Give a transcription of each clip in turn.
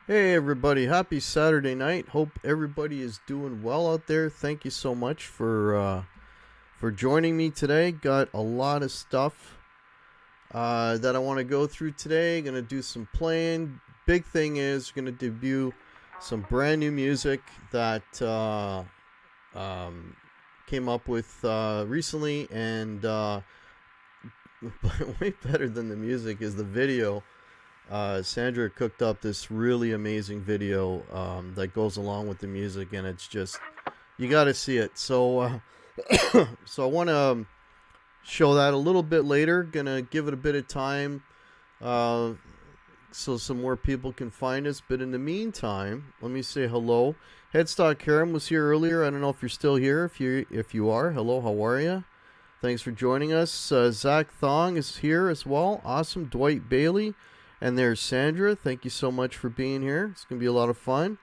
Hey everybody, happy Saturday night. Hope everybody is doing well out there. Thank you so much for joining me today. Got a lot of stuff that I want to go through today. Gonna do some playing. Big thing is gonna debut some brand new music that came up with recently, and way better than the music is the video. Sandra cooked up this really amazing video that goes along with the music, and it's just, you got to see it. So so I want to show that a little bit later. Gonna give it a bit of time so some more people can find us. But in the meantime, let me say hello. Headstock Karam was here earlier. I don't know if you're still here. If you are, hello, how are you? Thanks for joining us. Zach Thong is here as well. Awesome. Dwight Bailey. And there's Sandra. Thank you so much for being here. It's going to be a lot of fun.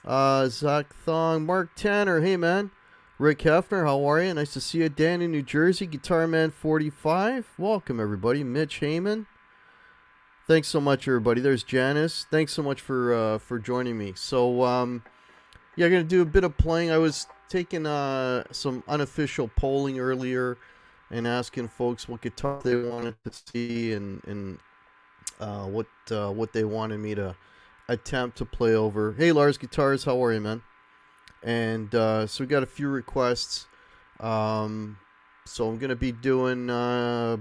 Zach Thong, Mark Tanner. Hey, man. Rick Hefner, how are you? Nice to see you. Dan in New Jersey. Guitar Man 45. Welcome, everybody. Mitch Heyman. Thanks so much, everybody. There's Janice. Thanks so much for joining me. So, yeah, I'm going to do a bit of playing. I was taking some unofficial polling earlier and asking folks what guitar they wanted to see and what they wanted me to attempt to play over. Hey Lars Guitars, how are you, man? And so we got a few requests. So I'm gonna be doing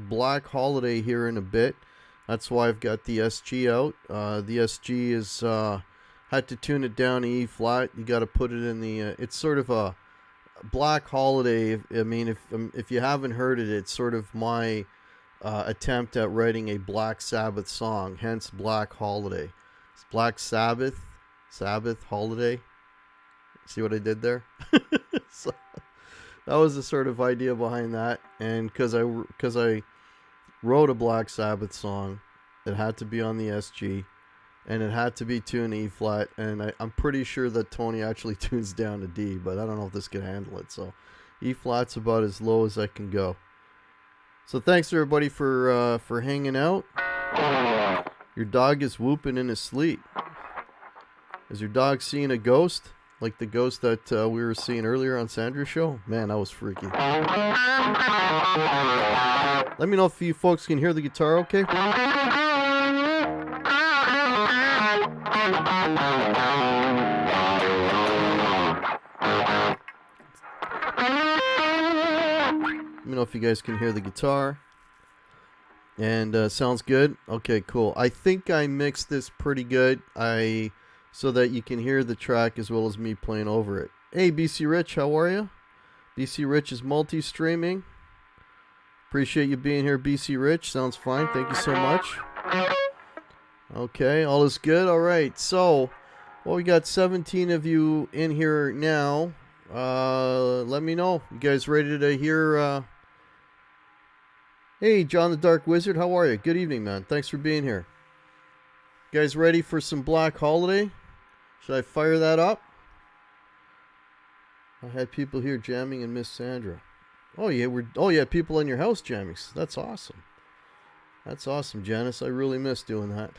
Black Holiday here in a bit. That's why I've got the SG out. The SG is had to tune it down to E flat. You got to put it in the it's sort of a Black Holiday. I mean, if you haven't heard it, it's sort of my attempt at writing a Black Sabbath song, hence Black Holiday. It's Black Sabbath Holiday. See what I did there? So that was the sort of idea behind that, and because I wrote a Black Sabbath song, it had to be on the SG, and it had to be tuned E flat, and I'm pretty sure that Tony actually tunes down to D, but I don't know if this can handle it. So E flat's about as low as I can go. So thanks everybody for hanging out. Your dog is whooping in his sleep. Is your dog seeing a ghost? Like the ghost that we were seeing earlier on Sandra's show? Man, that was freaky. Let me know if you folks can hear the guitar okay. Let me know if you guys can hear the guitar. And sounds good. Okay, cool. I think I mixed this pretty good. So that you can hear the track as well as me playing over it. Hey, BC Rich, how are you? BC Rich is multi-streaming. Appreciate you being here, BC Rich. Sounds fine. Thank you so much. Okay, all is good. All right. So, well, we got 17 of you in here now. Let me know. You guys ready to hear? Hey, John the Dark Wizard, how are you? Good evening, man. Thanks for being here. You guys ready for some Black Holiday? Should I fire that up? I had people here jamming and Miss Sandra. Oh yeah, people in your house jamming. That's awesome. That's awesome, Janice. I really miss doing that.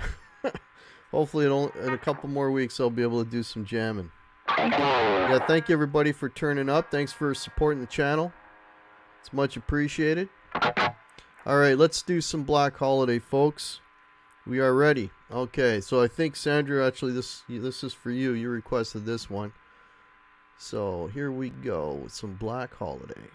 Hopefully in a couple more weeks I'll be able to do some jamming. Yeah, thank you everybody for turning up. Thanks for supporting the channel. It's much appreciated. All right, let's do some Black Holiday, folks. We are ready. Okay, so I think Sandra, actually, this is for you. You requested this one. So here we go with some Black Holiday.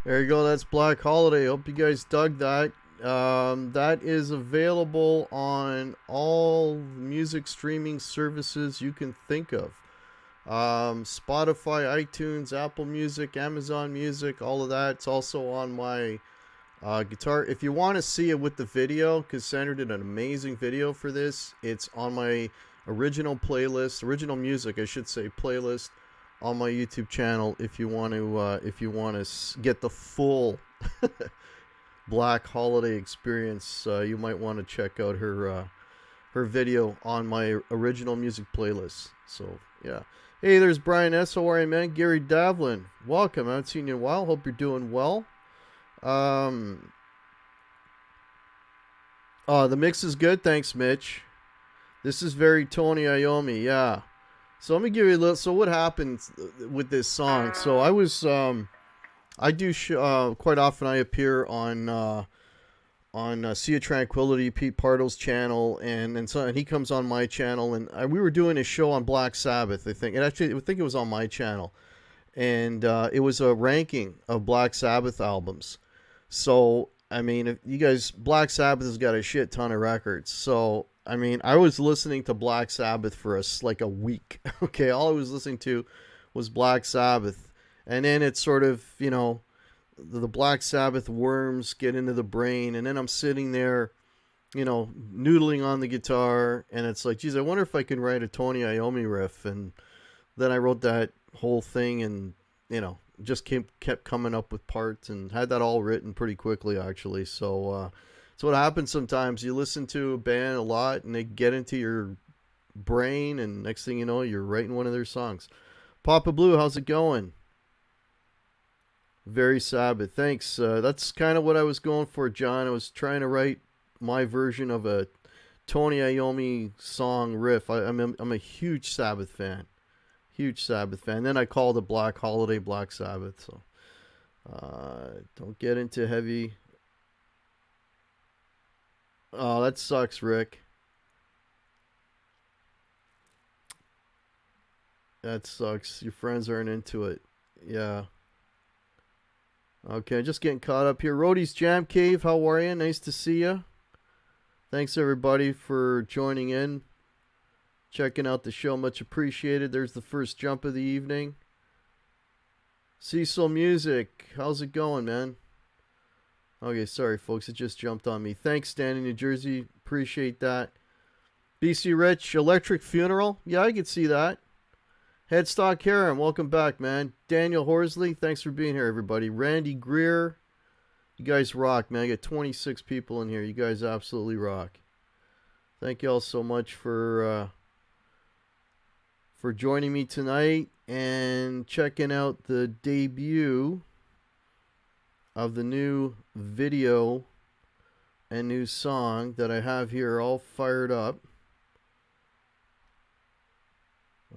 There you go. That's Black Holiday. Hope you guys dug that. That is available on all music streaming services you can think of. Spotify, iTunes, Apple Music, Amazon Music, all of that. It's also on my guitar. If you want to see it with the video, because Sandra did an amazing video for this, it's on my original music, I should say, playlist on my YouTube channel. If you want to get the full Black Holiday experience, you might want to check out her video on my original music playlist. So yeah. Hey, there's Brian S. How are you, man? Gary Davlin, welcome. I haven't seen you in a while. Hope you're doing well. The mix is good. Thanks, Mitch. This is very Tony Iommi. Yeah. So let me give you a little. So what happens with this song? So I was, I do quite often. I appear on Sea of Tranquility, Pete Pardo's channel, and he comes on my channel, and we were doing a show on Black Sabbath, I think, and actually I think it was on my channel, and it was a ranking of Black Sabbath albums. So I mean, if you guys, Black Sabbath has got a shit ton of records. So I mean, I was listening to Black Sabbath for like a week. Okay, all I was listening to was Black Sabbath, and then it's sort of, you know, the Black Sabbath worms get into the brain, and then I'm sitting there, you know, noodling on the guitar, and it's like, geez, I wonder if I can write a Tony Iommi riff. And then I wrote that whole thing, and you know, just kept coming up with parts, and had that all written pretty quickly, actually. So so what happens sometimes, you listen to a band a lot, and they get into your brain, and next thing you know, you're writing one of their songs. Papa Blue, how's it going? Very Sabbath. Thanks. That's kind of what I was going for, John. I was trying to write my version of a Tony Iommi song riff. I'm a huge Sabbath fan. Huge Sabbath fan. Then I called it Black Holiday, Black Sabbath. So don't get into heavy. Oh, that sucks, Rick. That sucks. Your friends aren't into it. Yeah. Okay, just getting caught up here. Roadie's Jam Cave, how are you? Nice to see you. Thanks, everybody, for joining in. Checking out the show. Much appreciated. There's the first jump of the evening. Cecil Music, how's it going, man? Okay, sorry, folks. It just jumped on me. Thanks, Stan in New Jersey. Appreciate that. BC Rich, Electric Funeral. Yeah, I could see that. Headstock Harem, welcome back, man. Daniel Horsley, thanks for being here, everybody. Randy Greer, you guys rock, man. I got 26 people in here. You guys absolutely rock. Thank you all so much for joining me tonight and checking out the debut of the new video and new song that I have here all fired up.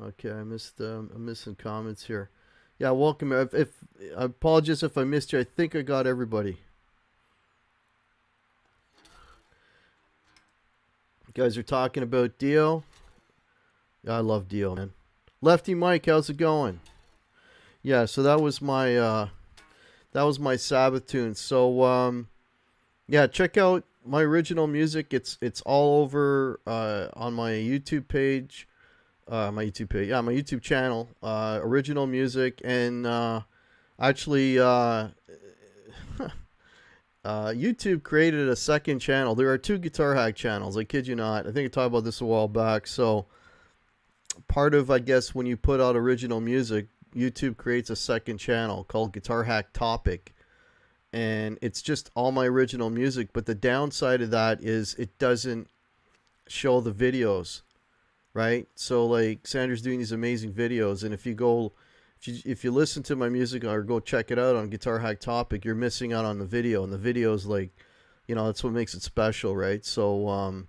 Okay, I'm missing comments here. Yeah, welcome. If I apologize if I missed you. I think I got everybody. You guys are talking about Dio. Yeah, I love Dio, man. Lefty Mike, how's it going? Yeah, so that was my Sabbath tune. So yeah, check out my original music. It's all over on my YouTube page. My YouTube channel, original music, and actually YouTube created a second channel. There are two Guitar Hack channels, I kid you not. I think I talked about this a while back. So part of, I guess, when you put out original music, YouTube creates a second channel called Guitar Hack Topic, and it's just all my original music. But the downside of that is it doesn't show the videos. Right, so like Sandra's doing these amazing videos, and if you listen to my music or go check it out on Guitar Hack Topic, you're missing out on the video, and the video's like, you know, that's what makes it special, right? So,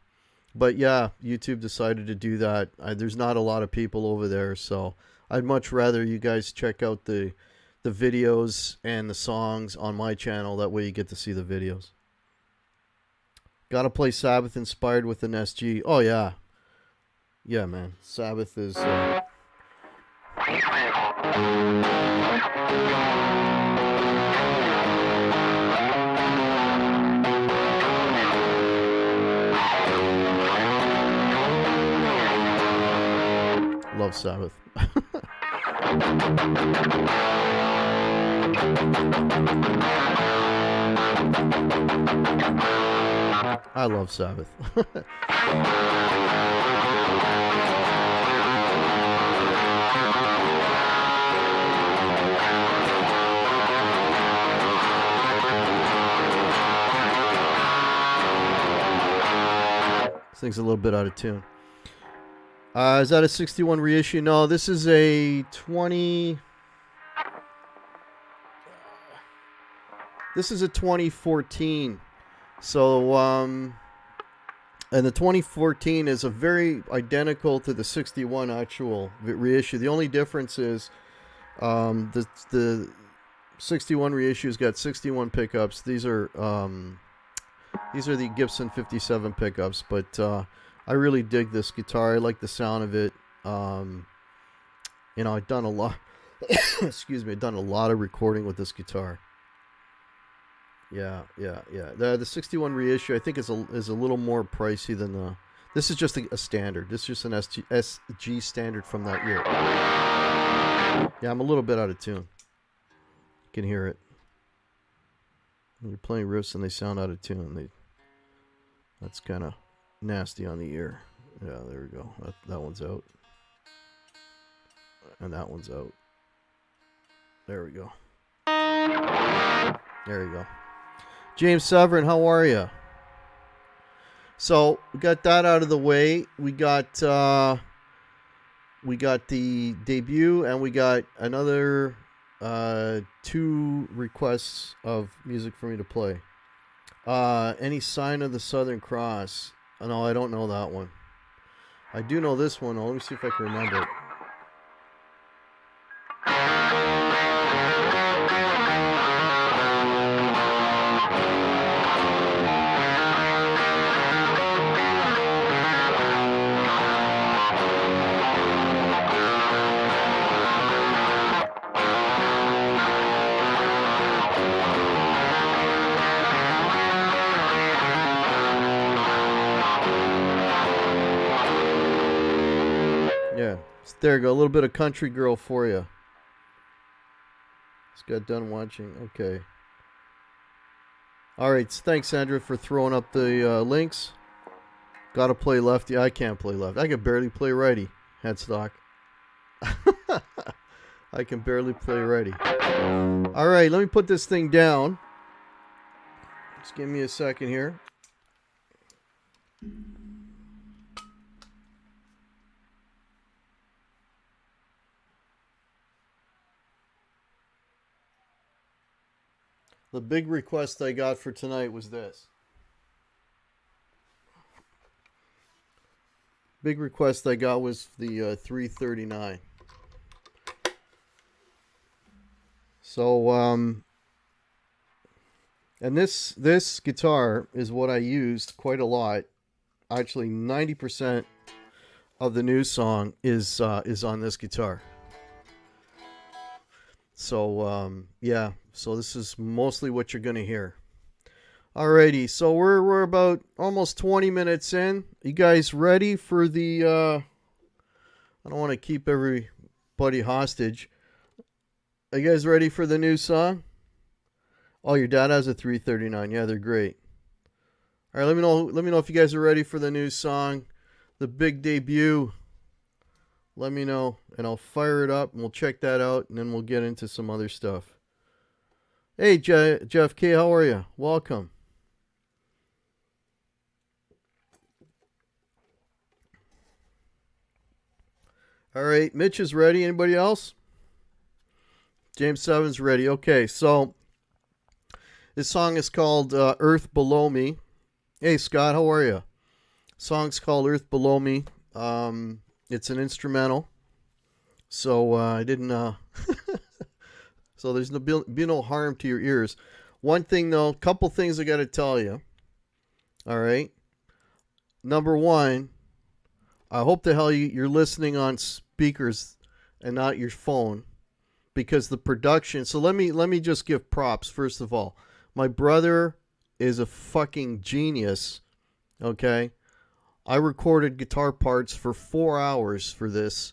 but yeah, YouTube decided to do that. There's not a lot of people over there, so I'd much rather you guys check out the videos and the songs on my channel. That way, you get to see the videos. Got to play Sabbath inspired with an SG. Oh yeah. Yeah, man. Sabbath is... love Sabbath. I love Sabbath. This thing's a little bit out of tune. Is that a 61 reissue? No, this is a 20... This is a 2014. So, and the 2014 is a very identical to the 61 actual reissue. The only difference is the 61 reissue's got 61 pickups. These are the Gibson 57 pickups, but I really dig this guitar. I like the sound of it. You know, I've done a lot. Excuse me, I've done a lot of recording with this guitar. Yeah. The 61 reissue, I think, is a little more pricey than the. This is just a standard. This is just an SG standard from that year. Yeah, I'm a little bit out of tune. You can hear it. When you're playing riffs and they sound out of tune, that's kind of nasty on the ear. Yeah, there we go. That one's out. And that one's out. There we go. There we go. James Severin, how are you? So we got that out of the way. We got the debut, and we got another 2 requests of music for me to play. Any Sign of the Southern Cross? No, I don't know that one. I do know this one. Let me see if I can remember it. There you go, a little bit of Country Girl for you. Just got done watching. Okay. All right, thanks, Sandra, for throwing up the links. Got to play lefty. I can't play left. I can barely play righty. Headstock. I can barely play righty. All right, let me put this thing down. Just give me a second here. The big request I got for tonight was this. Big request I got was the 339. So, and this guitar is what I used quite a lot. Actually, 90% of the new song is on this guitar. So, yeah. So this is mostly what you're going to hear. Alrighty, so we're about almost 20 minutes in. You guys ready for the... I don't want to keep everybody hostage. Are you guys ready for the new song? Oh, your dad has a 339. Yeah, they're great. All right, let me know if you guys are ready for the new song, the big debut. Let me know, and I'll fire it up, and we'll check that out, and then we'll get into some other stuff. Hey, Jeff K., how are you? Welcome. All right, Mitch is ready. Anybody else? James Seven's ready. Okay, so this song is called Earth Below Me. Hey, Scott, how are you? Song's called Earth Below Me. It's an instrumental, so I didn't... So there's be no harm to your ears. One thing, though, couple things I got to tell you. All right. Number one, I hope the hell you're listening on speakers and not your phone, because the production. So let me just give props first of all. My brother is a fucking genius. Okay, I recorded guitar parts for 4 hours for this,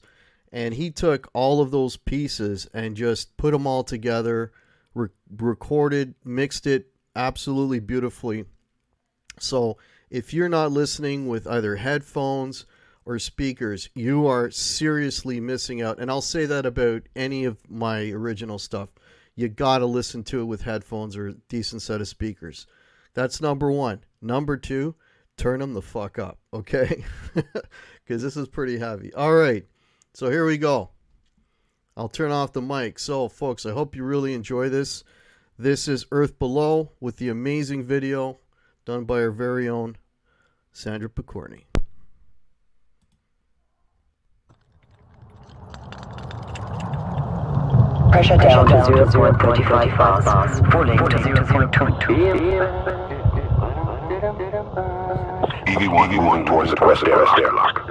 And he took all of those pieces and just put them all together, recorded, mixed it absolutely beautifully. So if you're not listening with either headphones or speakers, you are seriously missing out. And I'll say that about any of my original stuff. You got to listen to it with headphones or a decent set of speakers. That's number one. Number two, turn them the fuck up, okay? Because this is pretty heavy. All right, so here we go. I'll turn off the mic. So, folks, I hope you really enjoy this. This is Earth Below with the amazing video done by our very own Sandra Picorni. Pressure down to 0.35 bars, falling to 0.22. EV1 towards the west airlock.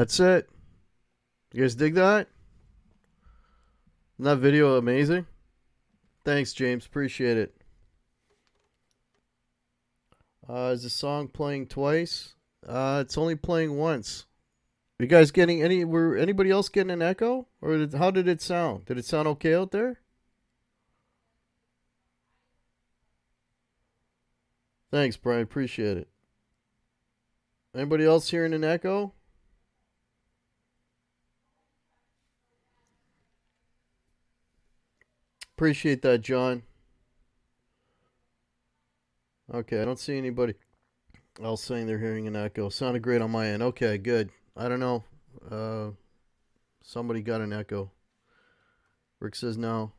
That's it. You guys dig that? Isn't that video amazing? Thanks, James. Appreciate it. Is the song playing twice? It's only playing once. You guys getting anybody else getting an echo? Or how did it sound? Did it sound okay out there? Thanks, Brian. Appreciate it. Anybody else hearing an echo? Appreciate that, John. Okay, I don't see anybody else saying they're hearing an echo. Sounded great on my end. Okay, good. I don't know. Somebody got an echo. Rick says no.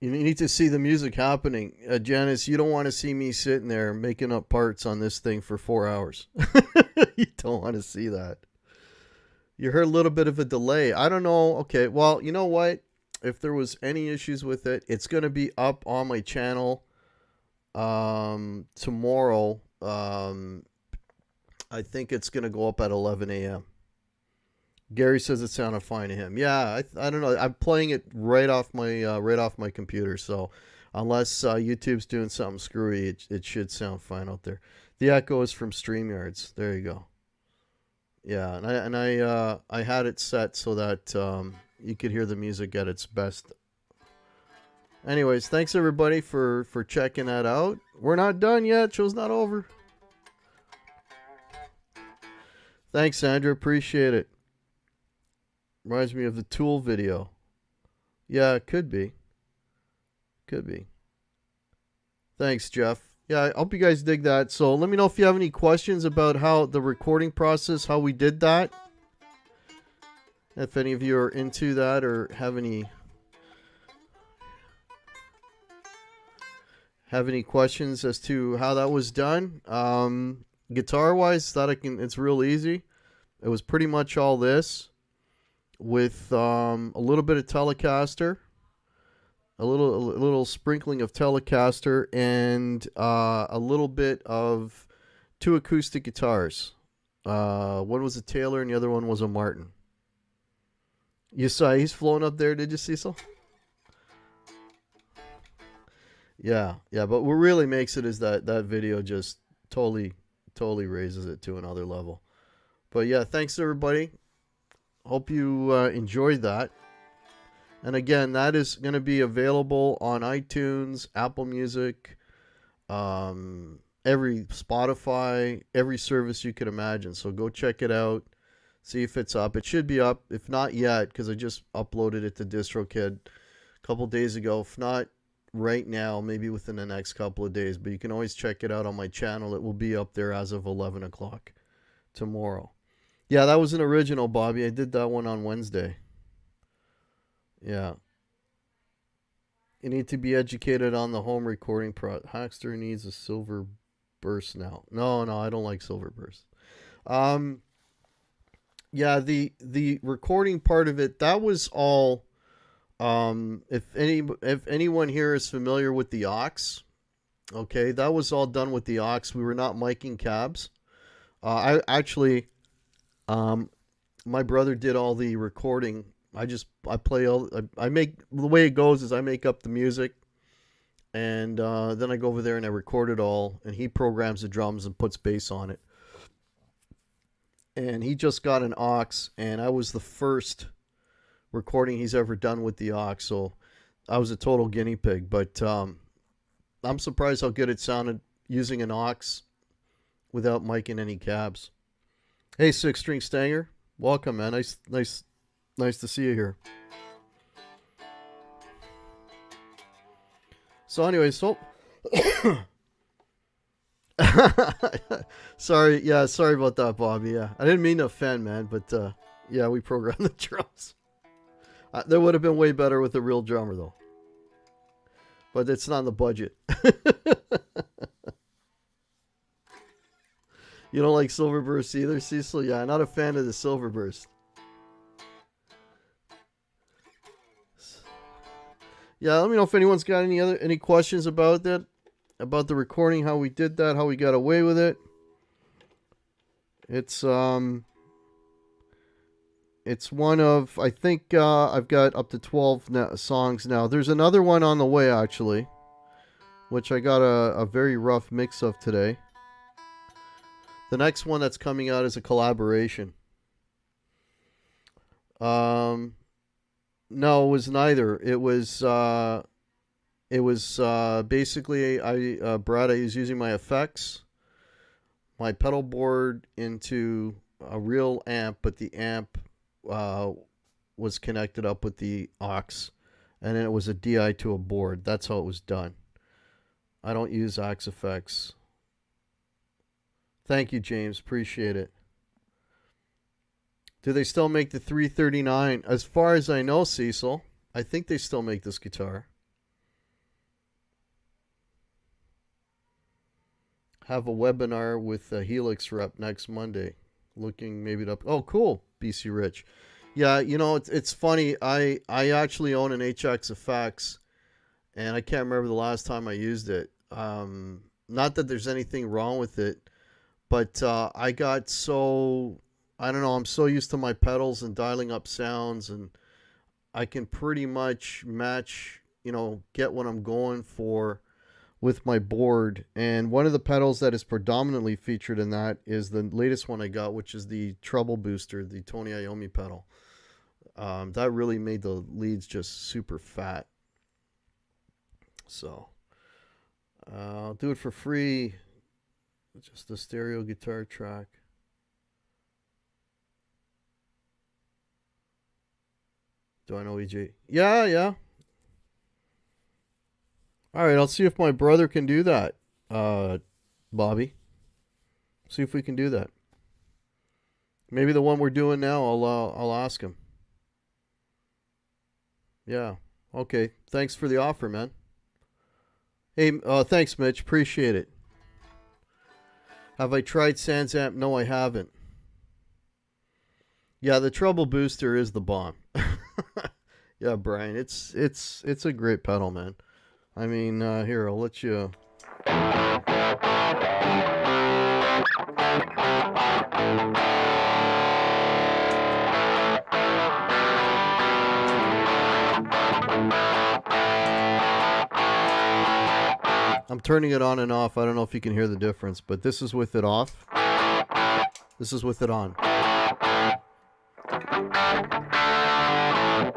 You need to see the music happening. Janice, you don't want to see me sitting there making up parts on this thing for 4 hours. You don't want to see that. You heard a little bit of a delay. I don't know. Okay, well, you know what? If there was any issues with it, it's going to be up on my channel tomorrow. I think it's going to go up at 11 a.m. Gary says it sounded fine to him. Yeah, I don't know. I'm playing it right off my computer. So unless YouTube's doing something screwy, it should sound fine out there. The echo is from StreamYards. There you go. Yeah, and I had it set so that you could hear the music at its best. Anyways, thanks everybody for checking that out. We're not done yet. Show's not over. Thanks, Sandra. Appreciate it. Reminds me of the Tool video. Yeah, it could be. Could be. Thanks, Jeff. Yeah, I hope you guys dig that. So let me know if you have any questions about how the recording process, how we did that. If any of you are into that or have any questions as to how that was done. Guitar wise, it's real easy. It was pretty much all this with a little bit of Telecaster, a little sprinkling of Telecaster, and a little bit of 2 acoustic guitars. One was a Taylor and the other one was a Martin. You saw he's flown up there. Did you see so? Yeah. But what really makes it is that video just totally raises it to another level. But yeah, thanks everybody. Hope you enjoyed that. And again, that is going to be available on iTunes, Apple Music, every Spotify, every service you could imagine. So go check it out. See if it's up. It should be up. If not yet, because I just uploaded it to DistroKid a couple days ago. If not right now, maybe within the next couple of days. But you can always check it out on my channel. It will be up there as of 11 o'clock tomorrow. Yeah, that was an original, Bobby. I did that one on Wednesday. Yeah. You need to be educated on the home recording Hackster needs a silver burst now. No, I don't like silver burst. Yeah, the recording part of it, that was all. If anyone here is familiar with the aux, okay, that was all done with the aux. We were not miking cabs. I actually, my brother did all the recording. I make, the way it goes is I make up the music, and then I go over there and I record it all, and he programs the drums and puts bass on it. And he just got an aux, and I was the first recording he's ever done with the aux, so I was a total guinea pig. But I'm surprised how good it sounded using an aux without miking any cabs. Hey, 6-string Stanger, welcome, man. Nice to see you here. So anyway, sorry about that, Bobby. Yeah, I didn't mean to offend, man, but yeah, we programmed the drums. That would have been way better with a real drummer, though. But it's not in the budget. You don't like Silverburst either, Cecil? Yeah, I'm not a fan of the Silverburst. Yeah, let me know if anyone's got any questions about that, about the recording, how we did that, how we got away with it. It's one of, I think I've got up to 12 songs now. There's another one on the way actually, which I got a very rough mix of today. The next one that's coming out is a collaboration. No, it was neither. It was basically Brad, I was using my effects, my pedal board into a real amp, but the amp was connected up with the aux, and then it was a DI to a board. That's how it was done. I don't use aux effects. Thank you, James. Appreciate it. Do they still make the 339? As far as I know, Cecil, I think they still make this guitar. Have a webinar with a Helix rep next Monday. Looking maybe up. Oh, cool. BC Rich. Yeah, you know, it's funny. I actually own an HX Effects, and I can't remember the last time I used it. Not that there's anything wrong with it, but I got so, I don't know, I'm so used to my pedals and dialing up sounds, and I can pretty much match, you know, get what I'm going for with my board. And one of the pedals that is predominantly featured in that is the latest one I got, which is the treble booster, the Tony Iommi pedal. That really made the leads just super fat. So I'll do it for free. Just a stereo guitar track. Do I know EJ? Yeah, yeah. All right, I'll see if my brother can do that, Bobby. See if we can do that. Maybe the one we're doing now, I'll ask him. Yeah. Okay. Thanks for the offer, man. Hey, thanks, Mitch. Appreciate it. Have I tried SansAmp? No, I haven't. Yeah, the treble booster is the bomb. Yeah, Brian, it's a great pedal, man. I mean, here, I'll let you. I'm turning it on and off. I don't know if you can hear the difference, but this is with it off. This is with it on.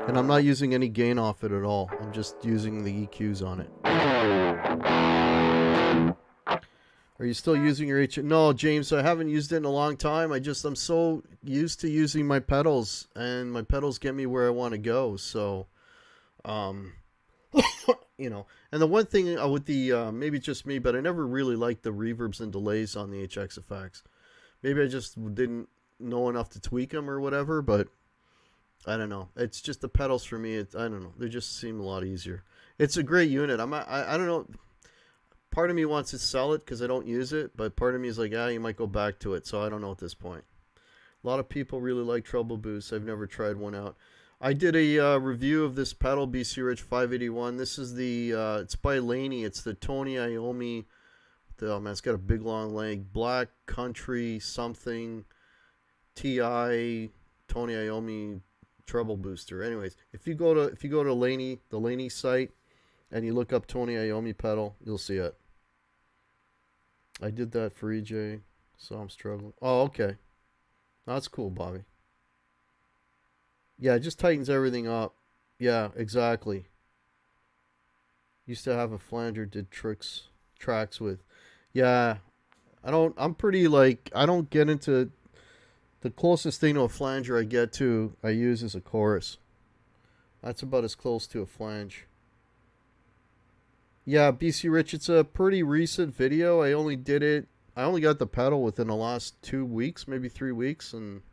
And I'm not using any gain off it at all. I'm just using the EQs on it. Are you still using your H? No, James, I haven't used it in a long time. I'm so used to using my pedals, and my pedals get me where I want to go. So, you know, and the one thing with the, maybe it's just me, but I never really liked the reverbs and delays on the HX effects. Maybe I just didn't know enough to tweak them or whatever, but I don't know. It's just the pedals for me. I don't know. They just seem a lot easier. It's a great unit. I don't know. Part of me wants to sell it because I don't use it, but part of me is like, you might go back to it. So I don't know at this point. A lot of people really like treble boosts. I've never tried one out. I did a review of this pedal, BC Rich 581. This is the, it's by Laney. It's the Tony Iommi. Oh man, it's got a big long leg. Black Country something TI Tony Iommi treble booster. Anyways, if you go to Laney, the Laney site, and you look up Tony Iommi pedal, you'll see it. I did that for EJ, so I'm struggling. Oh, okay. That's cool, Bobby. Yeah, it just tightens everything up. Yeah, exactly. Used to have a flanger did tracks with. Yeah, I'm pretty like, I don't get into, the closest thing to a flanger I use is a chorus. That's about as close to a flange. Yeah, BC Rich, it's a pretty recent video. I only got the pedal within the last 2 weeks, maybe 3 weeks, and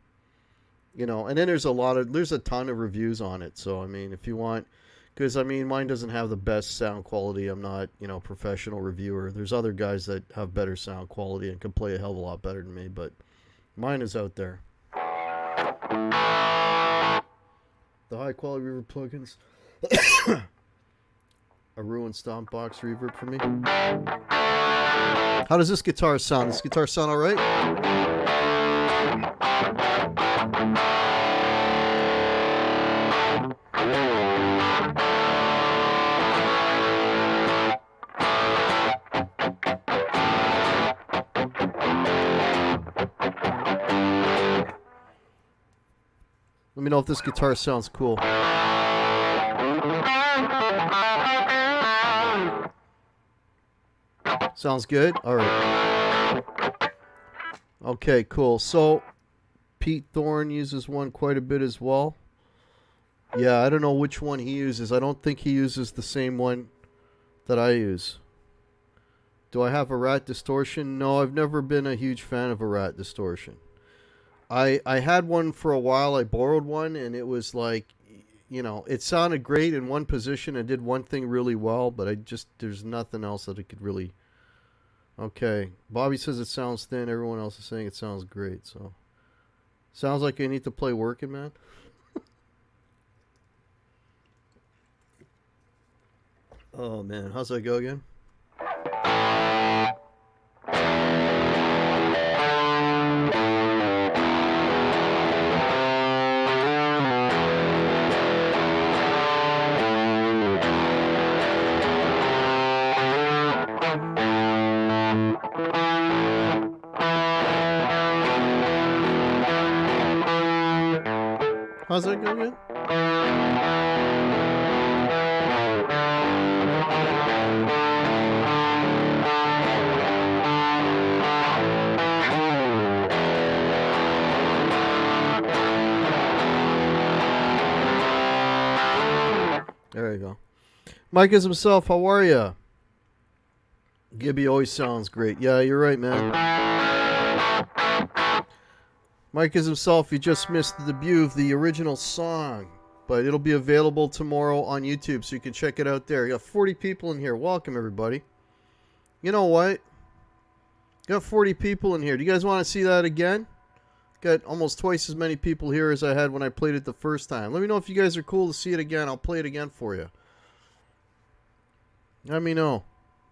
you know, and then there's a ton of reviews on it. So I mean, if you want, because I mean, mine doesn't have the best sound quality. I'm not, you know, a professional reviewer. There's other guys that have better sound quality and can play a hell of a lot better than me, but mine is out there. The high quality reverb plugins. a ruined stomp box reverb for me. How does this guitar sound? Does this guitar sound all right? Let me know if this guitar sounds cool. Sounds good? All right. Okay, cool. So, Pete Thorne uses one quite a bit as well. Yeah, I don't know which one he uses. I don't think he uses the same one that I use. Do I have a rat distortion? No, I've never been a huge fan of a rat distortion. I had one for a while. I borrowed one, and it was like, you know, it sounded great in one position and did one thing really well, but there's nothing else that it could really... Okay, Bobby says it sounds thin. Everyone else is saying it sounds great, so... Sounds like I need to play Working Man. Oh, man. How's that go again? How's that go again? There you go. Mike is himself. How are ya? Gibby always sounds great. Yeah, you're right, man. Mike is himself. You just missed the debut of the original song, but it'll be available tomorrow on YouTube, so you can check it out there. You got 40 people in here. Welcome, everybody. You know what? You got 40 people in here. Do you guys want to see that again? Got almost twice as many people here as I had when I played it the first time. Let me know if you guys are cool to see it again. I'll play it again for you. Let me know.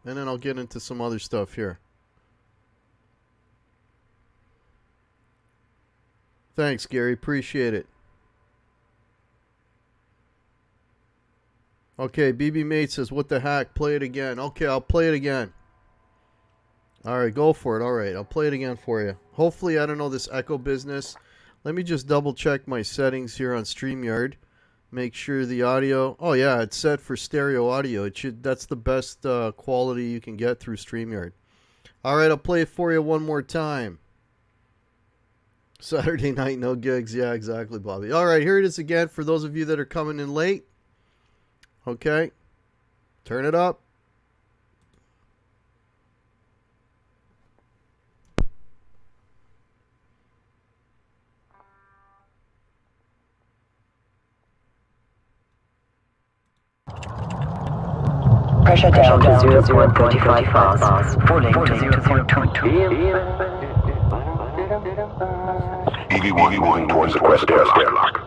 And then I'll get into some other stuff here. Thanks, Gary. Appreciate it. Okay, BB Mate says, what the heck? Play it again. Okay, I'll play it again. Alright, go for it. Alright, I'll play it again for you. Hopefully, I don't know this echo business. Let me just double check my settings here on StreamYard. Make sure the audio... Oh, yeah, it's set for stereo audio. That's the best quality you can get through StreamYard. Alright, I'll play it for you one more time. Saturday night, no gigs. Yeah, exactly, Bobby. Alright, here it is again for those of you that are coming in late. Okay. Turn it up. Pressure down to 0.35 bars. Falling to 0.22. EV1 moving towards the Crest airlock.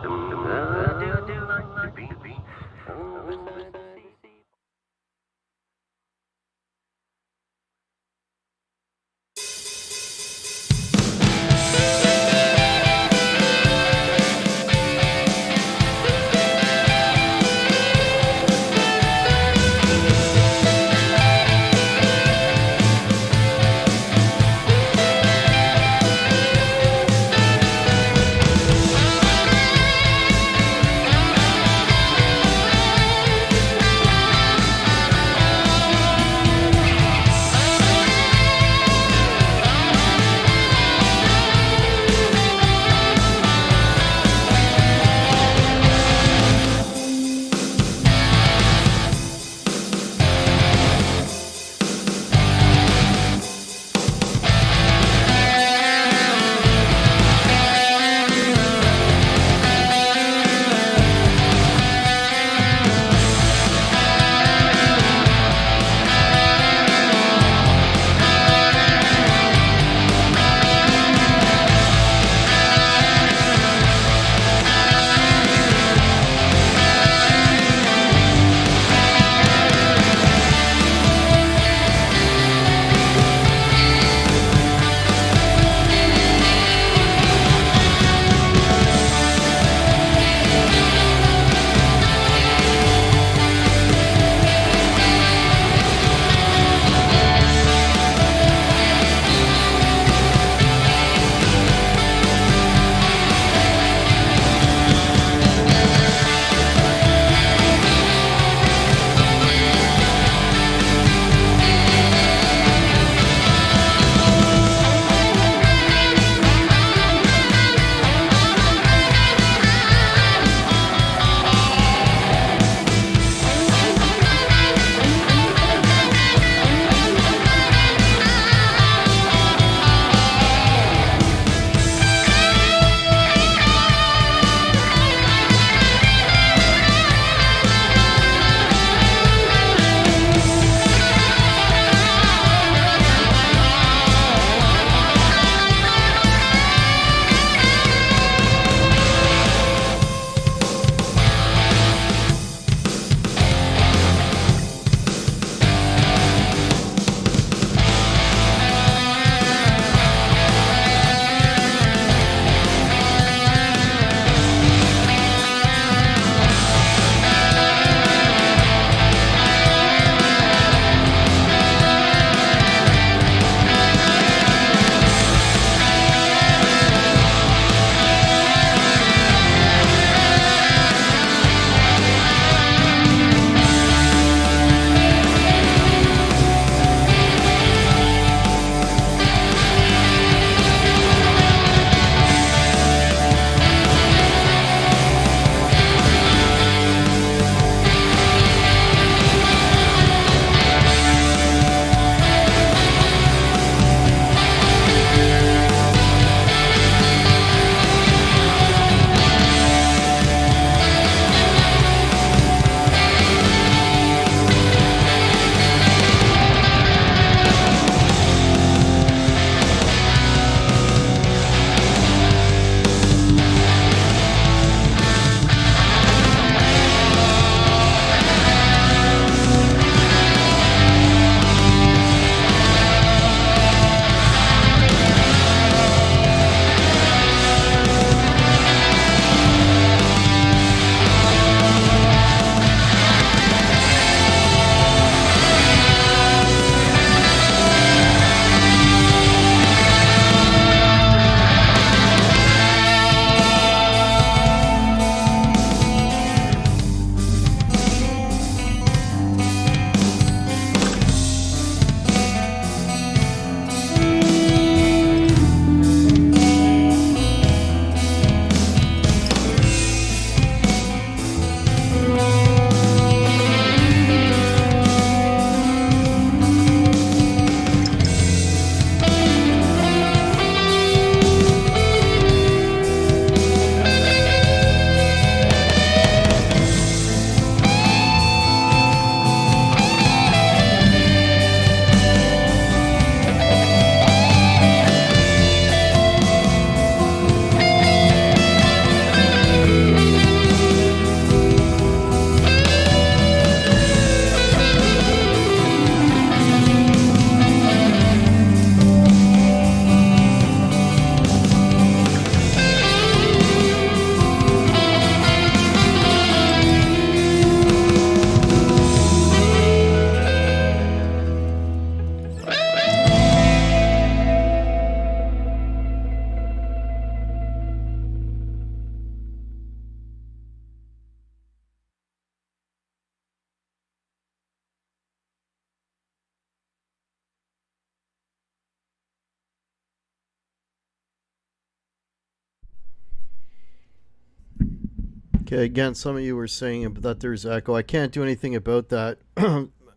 Okay, again, some of you were saying that there's echo. I can't do anything about that.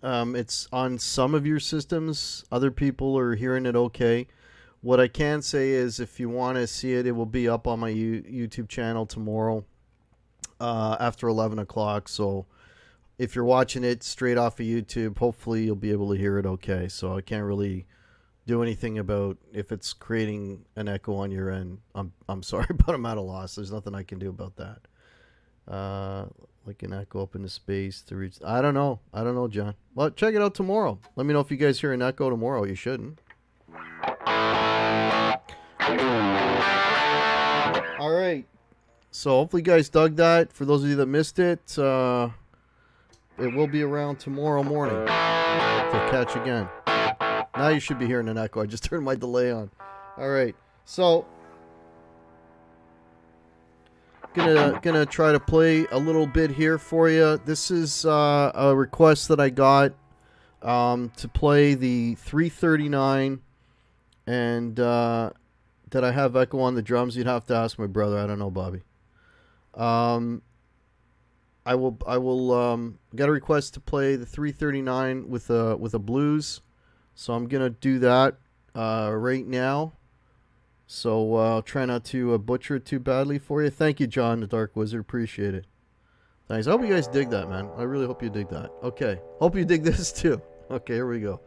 It's on some of your systems. Other people are hearing it okay. What I can say is if you want to see it, it will be up on my YouTube channel tomorrow after 11 o'clock. So if you're watching it straight off of YouTube, hopefully you'll be able to hear it okay. So I can't really do anything about if it's creating an echo on your end. I'm sorry, but I'm at a loss. There's nothing I can do about that. Like an echo up into space to reach. I don't know, John. Well, check it out tomorrow. Let me know if you guys hear an echo tomorrow. You shouldn't. All right. So hopefully you guys dug that. For those of you that missed it, it will be around tomorrow morning to catch again. Now you should be hearing an echo. I just turned my delay on. All right. So gonna try to play a little bit here for you. This is a request that I got to play the 339, and that I have echo on the drums. You'd have to ask my brother. I don't know, Bobby. I will get a request to play the 339 with a blues, so I'm gonna do that right now. So I'll try not to butcher it too badly for you. Thank you, John, the Dark Wizard. Appreciate it. Thanks. I hope you guys dig that, man. I really hope you dig that. Okay. Hope you dig this too. Okay, here we go.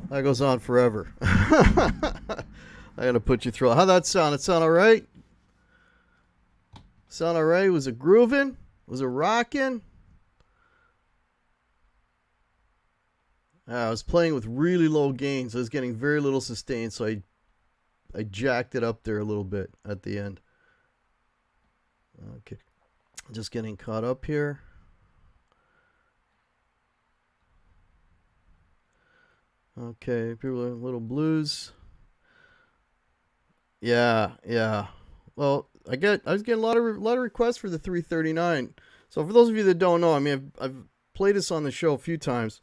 That goes on forever. I gotta put you through. How'd that sound? It sound all right? Sound all right? Was it grooving? Was it rocking? I was playing with really low gains. I was getting very little sustain, so I jacked it up there a little bit at the end. Okay, just getting caught up here. Okay, people are little blues. Yeah. Well, I was getting a lot of requests for the 339. So for those of you that don't know, I mean, I've played this on the show a few times.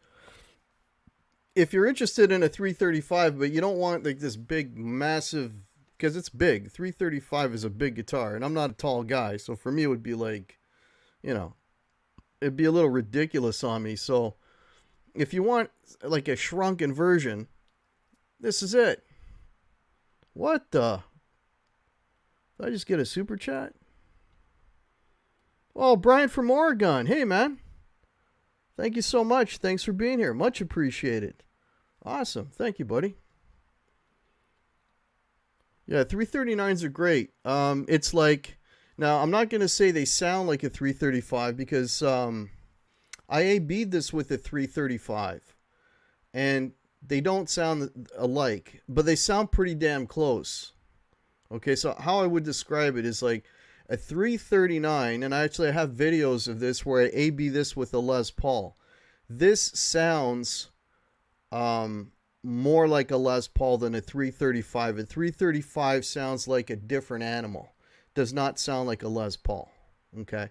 If you're interested in a 335, but you don't want like this big, massive, because it's big. 335 is a big guitar, and I'm not a tall guy, so for me it would be like, it'd be a little ridiculous on me. So if you want like a shrunken version, this is it. What the? Did I just get a super chat? Oh, Brian from Oregon. Hey, man. Thank you so much. Thanks for being here. Much appreciated. Awesome. Thank you, buddy. Yeah, 339s are great. It's like, now I'm not going to say they sound like a 335 because I AB'd this with a 335 and they don't sound alike, but they sound pretty damn close. Okay, so how I would describe it is like a 339, and I have videos of this where I AB this with a Les Paul. This sounds more like a Les Paul than a 335. A 335 sounds like a different animal. Does not sound like a Les Paul. Okay,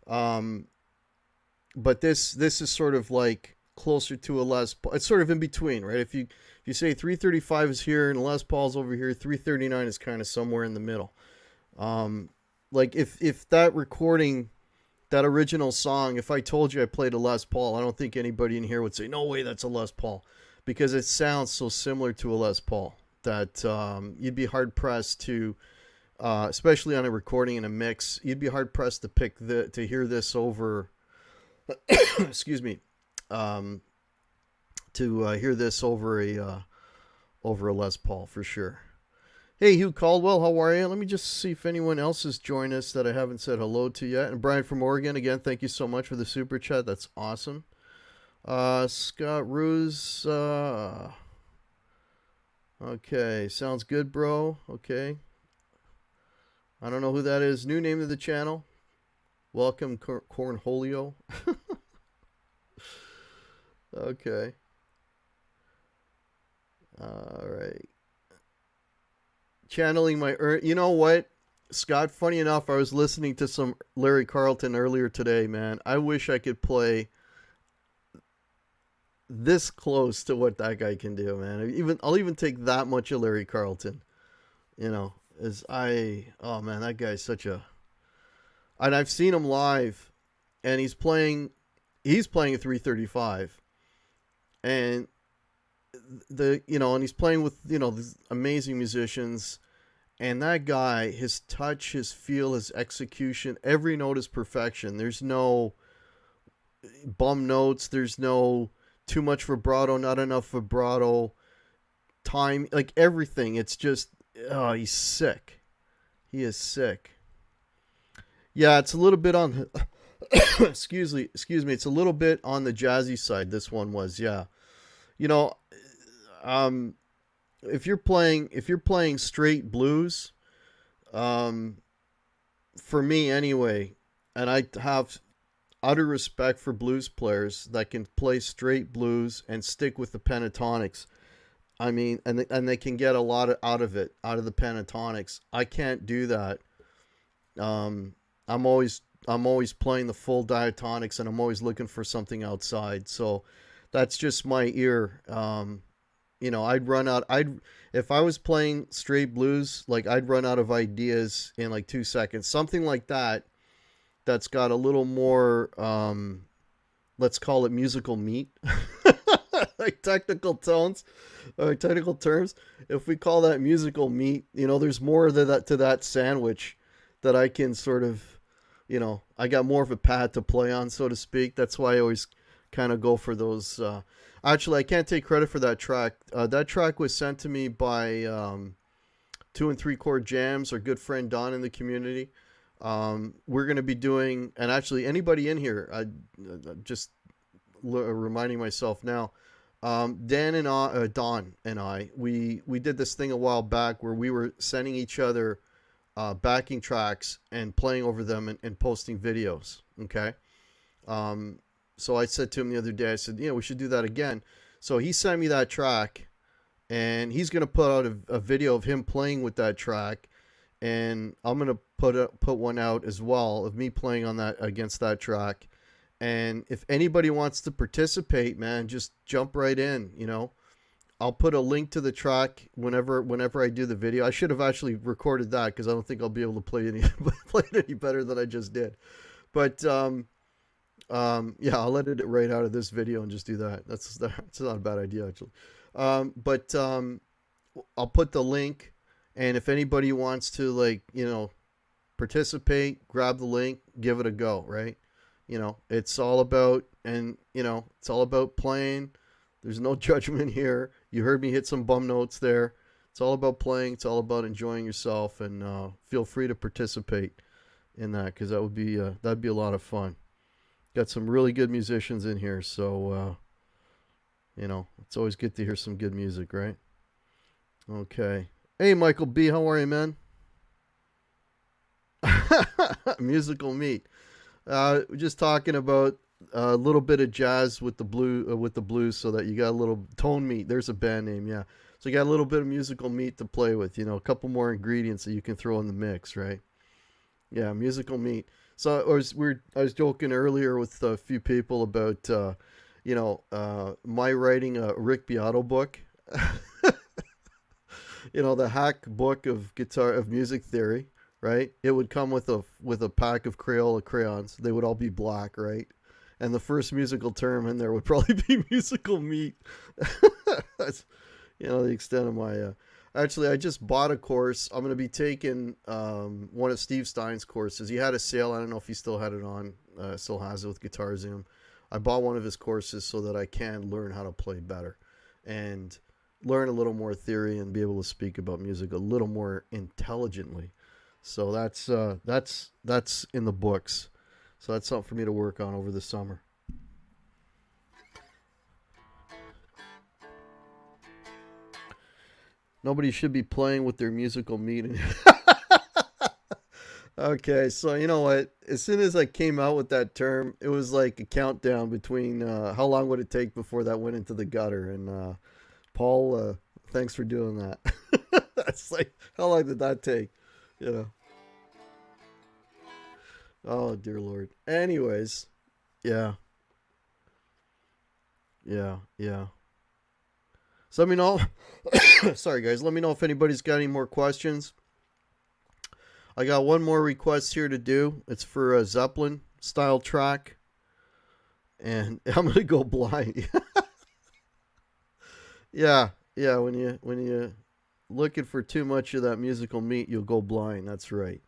but this is sort of like closer to a Les Paul. It's sort of in between, right? If you say 335 is here and Les Paul's over here, 339 is kind of somewhere in the middle. Like if that recording, that original song, if I told you I played a Les Paul, I don't think anybody in here would say, no way, that's a Les Paul, because it sounds so similar to a Les Paul that you'd be hard pressed to, especially on a recording and a mix, you'd be hard pressed to hear this over, excuse me, to hear this over a Les Paul for sure. Hey, Hugh Caldwell, how are you? Let me just see if anyone else has joined us that I haven't said hello to yet. And Brian from Oregon, again, thank you so much for the super chat. That's awesome. Scott Ruse. Okay, sounds good, bro. Okay. I don't know who that is. New name of the channel. Welcome, Cornholio. Okay. All right. Channeling my you know what, Scott, funny enough, I was listening to some Larry Carlton earlier today, man. I wish I could play this close to what that guy can do, man. I'll even take that much of Larry Carlton, oh man, that guy's such a, and I've seen him live, and he's playing a 335, and and he's playing with, these amazing musicians, and that guy, his touch, his feel, his execution, every note is perfection. There's no bum notes. There's no too much vibrato, not enough vibrato, time, like everything. It's just, he's sick. He is sick. Yeah, it's a little bit on, excuse me. It's a little bit on the jazzy side. This one was, yeah. If you're playing straight blues, for me anyway, and I have utter respect for blues players that can play straight blues and stick with the pentatonics. I mean, and they can get a lot out of the pentatonics. I can't do that. I'm always playing the full diatonics, and I'm always looking for something outside. So that's just my ear. I'd run out. If I was playing straight blues, like I'd run out of ideas in like 2 seconds. Something like that. That's got a little more, let's call it musical meat, like technical tones, or technical terms. If we call that musical meat, there's more to that sandwich that I can sort of, I got more of a pad to play on, so to speak. That's why I always kind of go for those. Actually, I can't take credit for that track. That track was sent to me by 2 and 3 chord jams, our good friend Don in the community. We're going to be doing, and actually anybody in here, just reminding myself now, Dan and Don and I, we did this thing a while back where we were sending each other backing tracks and playing over them and posting videos. Okay. So I said to him the other day, I said, we should do that again. So he sent me that track, and he's going to put out a video of him playing with that track, and I'm going to put one out as well of me playing on that against that track. And if anybody wants to participate, man, just jump right in. I'll put a link to the track whenever I do the video. I should have actually recorded that because I don't think I'll be able to play it any better than I just did. But yeah, I'll edit it right out of this video and just do that. That's not a bad idea, actually. But I'll put the link, and if anybody wants to participate, grab the link, give it a go, right? It's all about, it's all about playing. There's no judgment here. You heard me hit some bum notes there. It's all about playing. It's all about enjoying yourself, and feel free to participate in that, because that'd be a lot of fun. Got some really good musicians in here, so it's always good to hear some good music, right? Okay. Hey, Michael B, how are you, man? Musical meat. We're just talking about a little bit of jazz with the blues, so that you got a little tone meat. There's a band name, yeah. So you got a little bit of musical meat to play with. A couple more ingredients that you can throw in the mix, right? Yeah, musical meat. So I was joking earlier with a few people about my writing a Rick Beato book. The hack book of music theory, right? It would come with a pack of Crayola crayons. They would all be black, right? And the first musical term in there would probably be musical meat. That's the extent of my actually, I just bought a course. I'm going to be taking one of Steve Stein's courses. He had a sale. I don't know if he still had it on. Still has it with Guitar Zoom. I bought one of his courses so that I can learn how to play better and learn a little more theory and be able to speak about music a little more intelligently. So that's in the books. So that's something for me to work on over the summer. Nobody should be playing with their musical meat. Okay, so you know what? As soon as I came out with that term, it was like a countdown between how long would it take before that went into the gutter. And Paul, thanks for doing that. That's like, how long did that take? Oh, dear Lord. Anyways, yeah. So let me know. Sorry, guys. Let me know if anybody's got any more questions. I got one more request here to do. It's for a Zeppelin style track. And I'm going to go blind. Yeah. When you looking for too much of that musical meat, you'll go blind. That's right.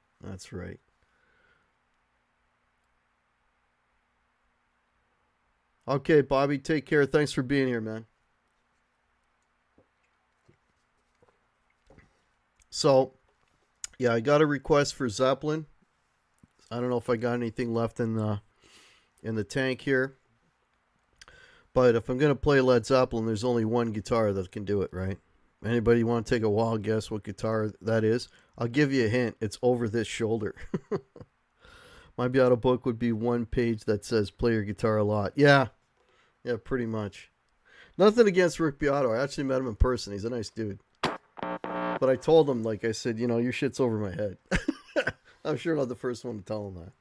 Okay, Bobby, take care. Thanks for being here, man. So, yeah, I got a request for Zeppelin. I don't know if I got anything left in the tank here. But if I'm going to play Led Zeppelin, there's only one guitar that can do it, right? Anybody want to take a wild guess what guitar that is? I'll give you a hint. It's over this shoulder. My Beato book would be one page that says play your guitar a lot. Yeah, pretty much. Nothing against Rick Beato. I actually met him in person. He's a nice dude. But I told him, like I said, your shit's over my head. I'm sure not the first one to tell him that.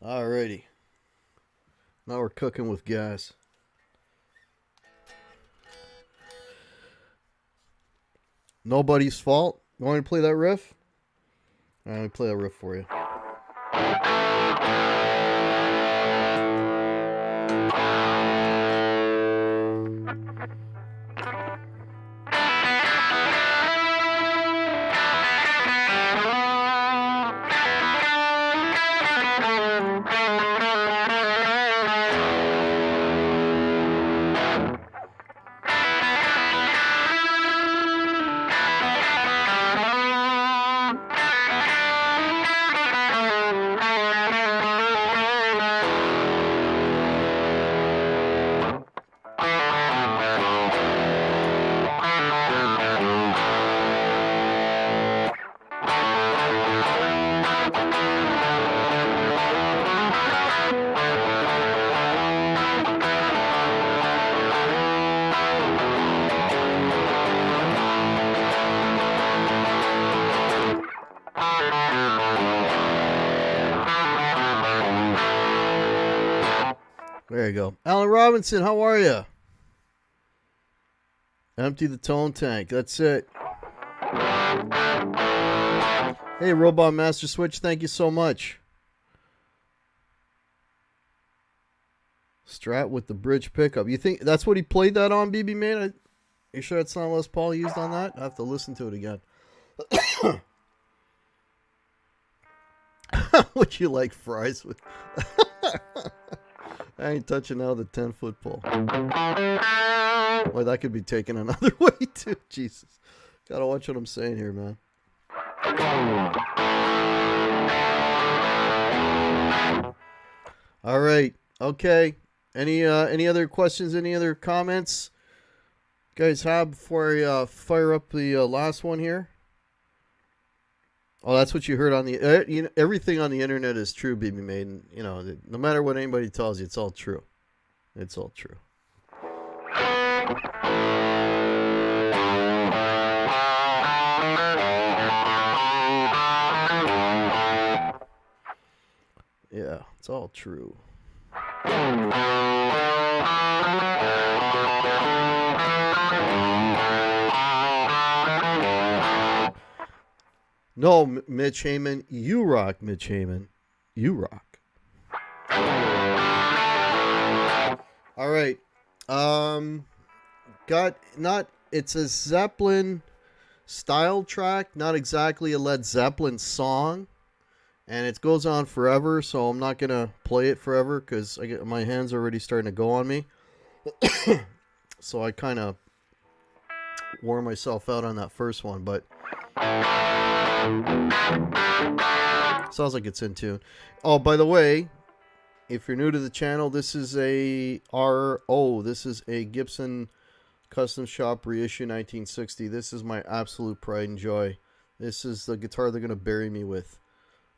Alrighty. Now we're cooking with gas. Nobody's Fault. You want me to play that riff? All right, let me play that riff for you. There you go. Alan Robinson, how are you? Empty the tone tank. That's it. Hey, Robot Master Switch, thank you so much. Strat with the bridge pickup. You think that's what he played that on, BB Man? You sure it's not Les Paul used on that? I have to listen to it again. Would you like fries with? I ain't touching now the 10-foot pole. Boy, that could be taken another way too. Jesus, gotta watch what I'm saying here, man. All right, okay. Any other questions? Any other comments, guys? Have before I fire up the last one here. Oh, that's what you heard on the. Everything on the internet is true, BB Maiden. No matter what anybody tells you, it's all true. It's all true. Yeah, it's all true. No, Mitch Heyman, you rock, Mitch Heyman. You rock. All right. It's a Zeppelin style track, not exactly a Led Zeppelin song. And it goes on forever, so I'm not going to play it forever because my hands are already starting to go on me. So I kind of wore myself out on that first one, but sounds like it's in tune. Oh, by the way, if you're new to the channel, this is a Gibson Custom Shop reissue 1960. This is my absolute pride and joy. This is the guitar they're going to bury me with.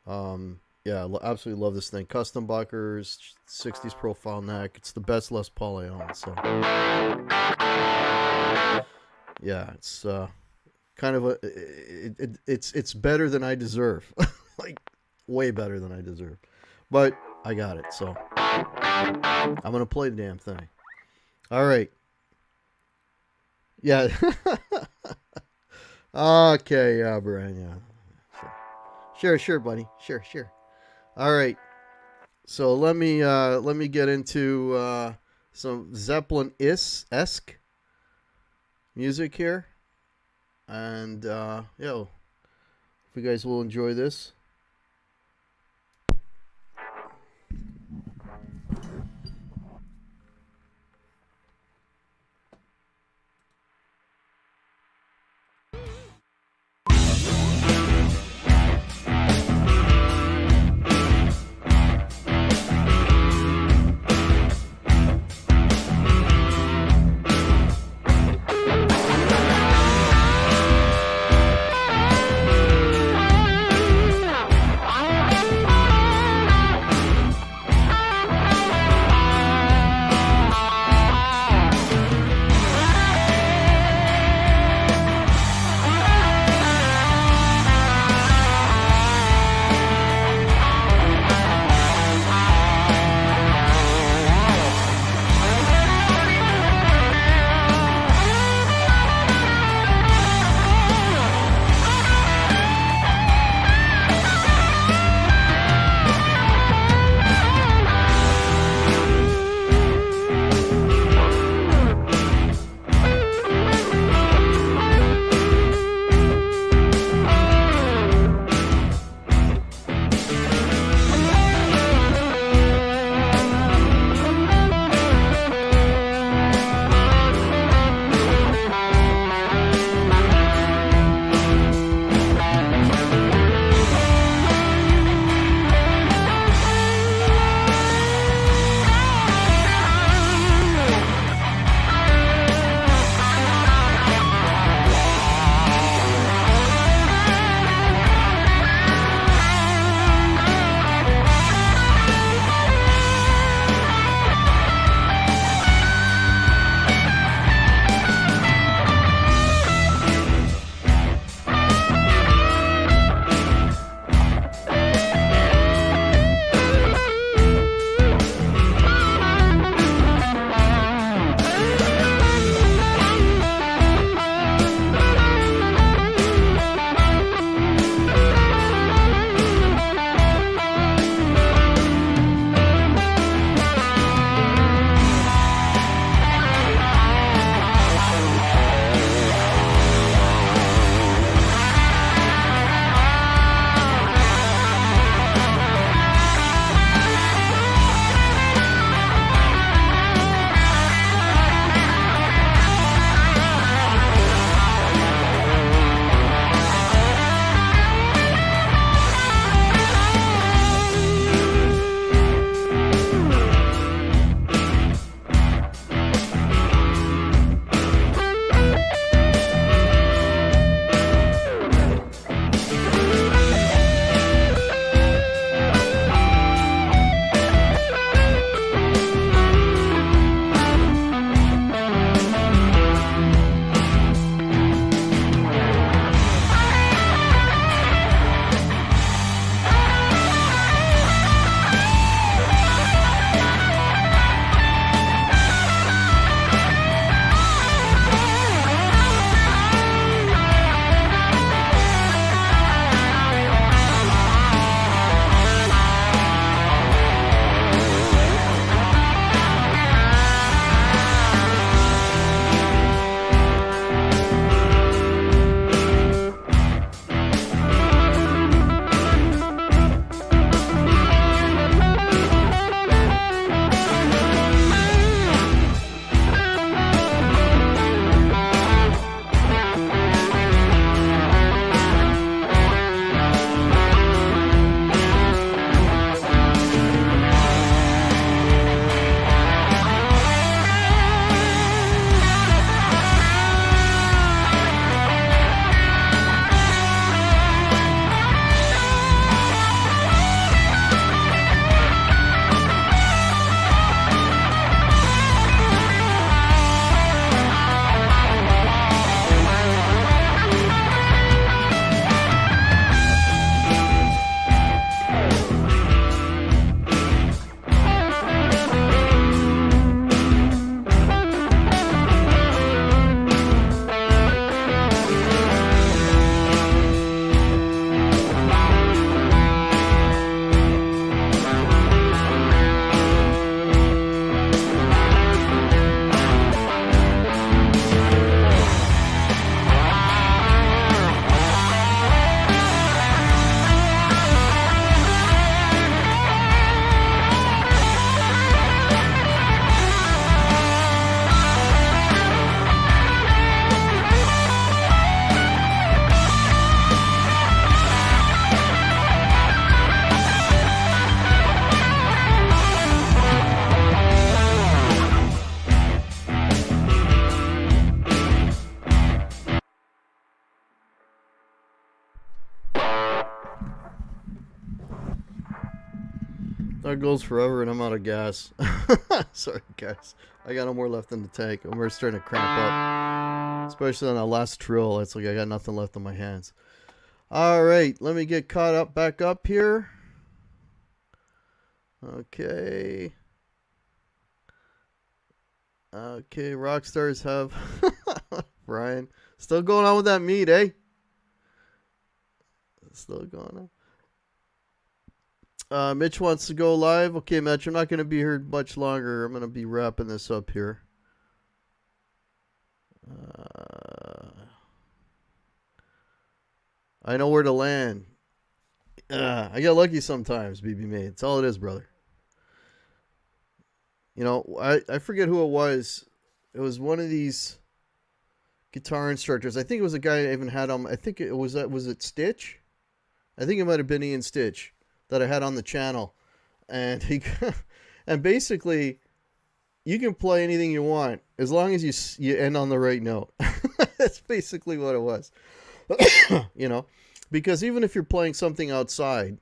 Yeah, absolutely love this thing. Custom buckers, 60s profile neck. It's the best Les Paul I own. So yeah, it's kind of it's better than I deserve. Like way better than I deserve. But I got it, so I'm gonna play the damn thing. All right. Yeah. Okay, yeah, Brian, yeah. Sure, buddy. Sure. All right. So let me get into some Zeppelin-esque music here, and if you guys will enjoy this. That goes forever and I'm out of gas. Sorry, guys. I got no more left in the tank. We're starting to cramp up. Especially on that last trill. It's like I got nothing left on my hands. Alright, let me get caught up back up here. Okay. Okay, Rockstars have Brian. Still going on with that meat, eh? Still going on. Mitch wants to go live. Okay, Mitch, I'm not going to be here much longer. I'm going to be wrapping this up here. I know where to land. I get lucky sometimes, BB Mate. That's all it is, brother. You know, I forget who it was. It was one of these guitar instructors. I think it was a guy I even had on. I think it was it Stitch? I think it might have been Ian Stitch that I had on the channel. And and basically you can play anything you want as long as you end on the right note. That's basically what it was. You know, because even if you're playing something outside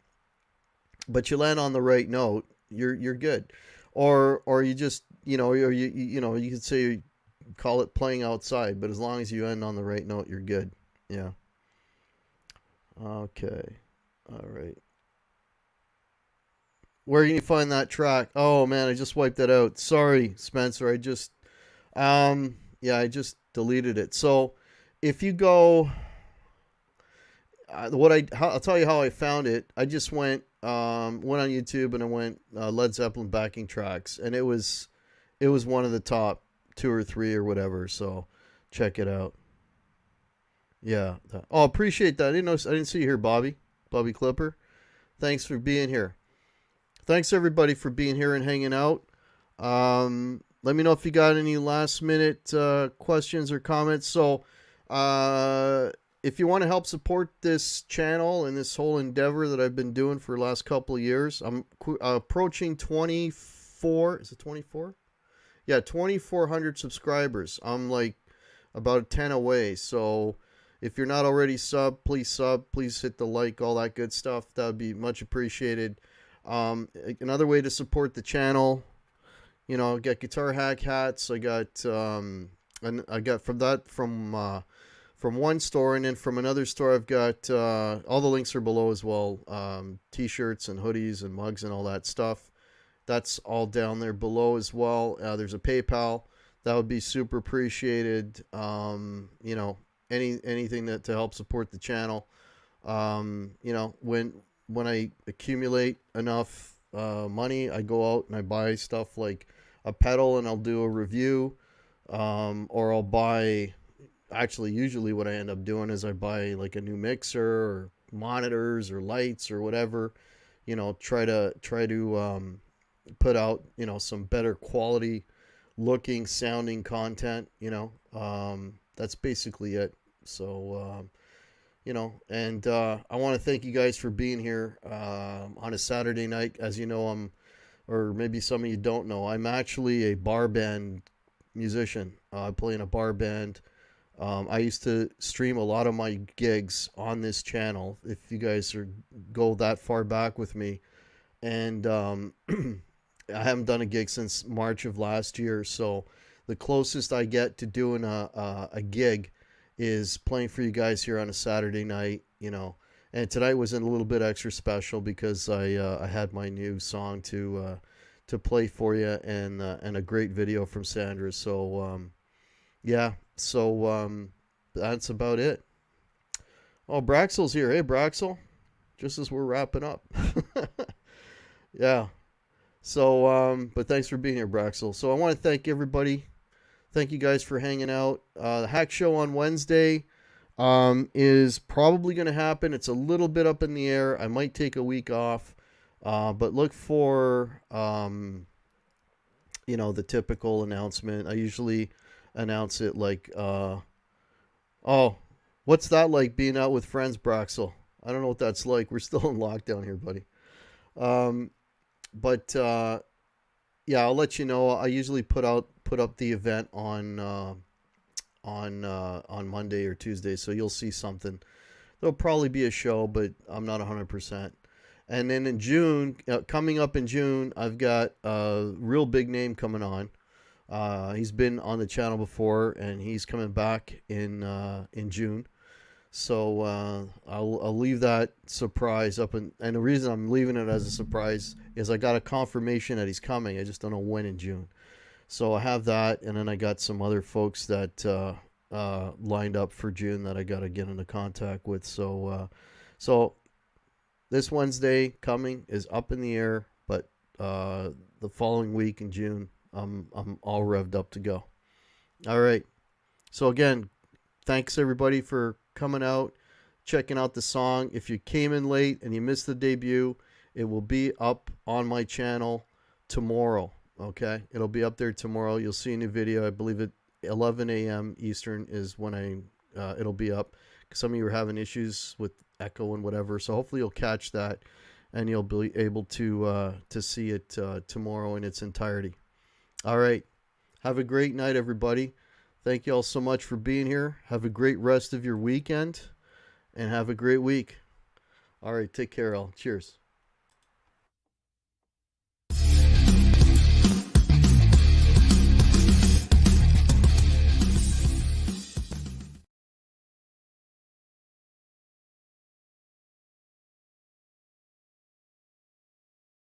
but you land on the right note, you're good. Or you just, you know, or you know, you could say you call it playing outside, but as long as you end on the right note, you're good. Yeah. Okay. All right. Where can you find that track? Oh man, I just wiped it out. Sorry, Spencer. I just I just deleted it. So if you go I'll tell you how I found it. I just went on YouTube and I went Led Zeppelin backing tracks, and it was one of the top 2 or 3 or whatever. So check it out. Yeah. Oh, appreciate that. I didn't see you here, Bobby Clipper. Thanks for being here. Thanks everybody for being here and hanging out. Let me know if you got any last minute questions or comments. So if you want to help support this channel and this whole endeavor that I've been doing for the last couple of years, I'm approaching 24. Is it 24? Yeah, 2,400 subscribers. I'm like about 10 away. So if you're not already please hit the like, all that good stuff. That would be much appreciated. Another way to support the channel, you know, get Guitar Hack hats. I got and I got from one store, and then from another store I've got all the links are below as well. T-shirts and hoodies and mugs and all that stuff. That's all down there below as well. There's a PayPal. That would be super appreciated. You know, anything to help support the channel. You know, when I accumulate enough money, I go out and I buy stuff like a pedal and I'll do a review, or I'll buy. Actually, usually what I end up doing is I buy like a new mixer or monitors or lights or whatever. You know, try to put out, you know, some better quality looking, sounding content. You know, that's basically it. So. You know, and I want to thank you guys for being here on a Saturday night. As you know, or maybe some of you don't know, I'm actually a bar band musician. I play in a bar band. I used to stream a lot of my gigs on this channel, if you guys go that far back with me. And I haven't done a gig since March of last year. So the closest I get to doing a gig is playing for you guys here on a Saturday night, you know. And tonight was a little bit extra special because I had my new song to play for you, and a great video from Sandra. So yeah, so that's about it. Oh, Braxel's here. Hey, Braxel, just as we're wrapping up. Yeah. So but thanks for being here, Braxel. So I want to thank everybody. Thank you guys for hanging out. The Hack Show on Wednesday is probably going to happen. It's a little bit up in the air. I might take a week off, but look for, you know, the typical announcement. I usually announce it like, oh, what's that like being out with friends, Braxel? I don't know what that's like. We're still in lockdown here, buddy. But yeah, I'll let you know. I usually put up the event on Monday or Tuesday, so you'll see something. There'll probably be a show, but I'm not 100%. And then in June, coming up in June, I've got a real big name coming on. He's been on the channel before, and he's coming back in June. So I'll leave that surprise up, and the reason I'm leaving it as a surprise is I got a confirmation that he's coming. I just don't know when in June. So I have that, and then I got some other folks that lined up for June that I got to get into contact with. So this Wednesday coming is up in the air, but the following week in June, I'm all revved up to go. All right. So again, thanks everybody for coming out, checking out the song. If you came in late and you missed the debut, it will be up on my channel tomorrow. Okay, it'll be up there tomorrow. You'll see a new video. I believe at 11 a.m. Eastern is when it'll be up. Some of you are having issues with echo and whatever, so hopefully you'll catch that and you'll be able to see it tomorrow in its entirety. All right, have a great night, everybody. Thank you all so much for being here. Have a great rest of your weekend and have a great week. All right, take care, all. Cheers.